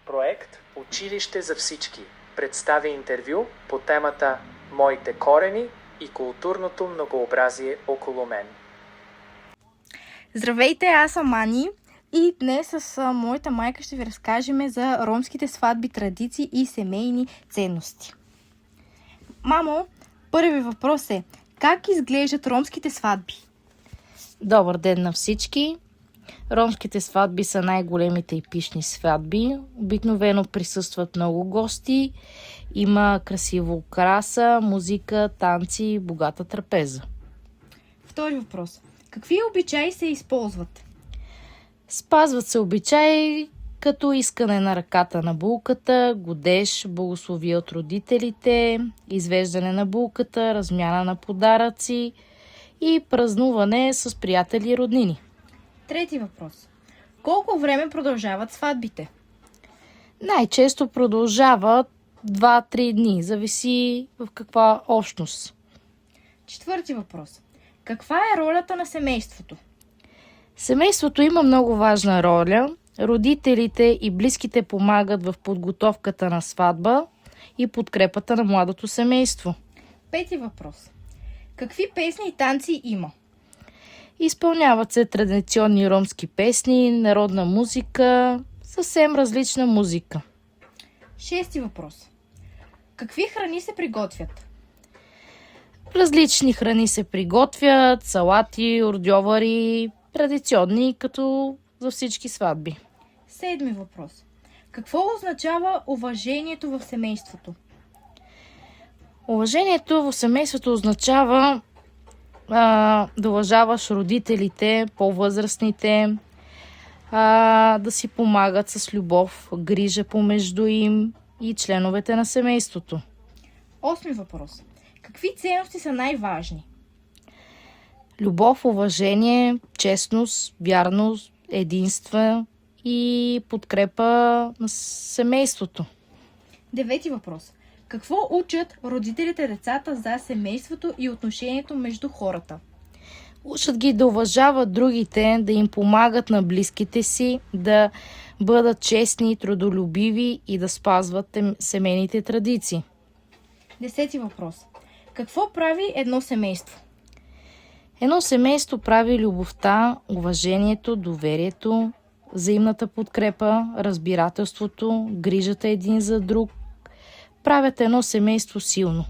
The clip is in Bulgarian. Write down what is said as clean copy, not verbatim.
Проект Училище за всички представя интервю по темата «Моите корени и културното многообразие около мен». Здравейте, аз съм Ани и днес с моята майка ще ви разкажем за ромските сватби, традиции и семейни ценности. Мамо, първи въпрос е: как изглеждат ромските сватби? Добър ден на всички! Ромските сватби са най-големите и пишни сватби. Обикновено присъстват много гости, има красива украса, музика, танци, богата трапеза. Втори въпрос: какви обичаи се използват? Спазват се обичаи като искане на ръката на булката, годеж, благословие от родителите, извеждане на булката, размяна на подаръци и празнуване с приятели и роднини. Трети въпрос: колко време продължават сватбите? Най-често продължават 2-3 дни, зависи в каква общност. Четвърти въпрос: каква е ролята на семейството? Семейството има много важна роля. Родителите и близките помагат в подготовката на сватба и подкрепата на младото семейство. Пети въпрос: какви песни и танци има? Изпълняват се традиционни ромски песни, народна музика, съвсем различна музика. Шести въпрос: какви храни се приготвят? Различни храни се приготвят, салати, ордьовари, традиционни като за всички сватби. Седми въпрос: какво означава уважението в семейството? Уважението в семейството означава да уважаваш родителите, по-възрастните, да си помагат с любов, грижа помежду им и членовете на семейството. Осми въпрос: какви ценности са най-важни? Любов, уважение, честност, вярност, единство и подкрепа на семейството. Девети въпрос: какво учат родителите децата за семейството и отношението между хората? Учат ги да уважават другите, да им помагат на близките си, да бъдат честни, трудолюбиви и да спазват семейните традиции. Десети въпрос: какво прави едно семейство? Едно семейство прави любовта, уважението, доверието, взаимната подкрепа, разбирателството, грижата един за друг. Правят едно семейство силно.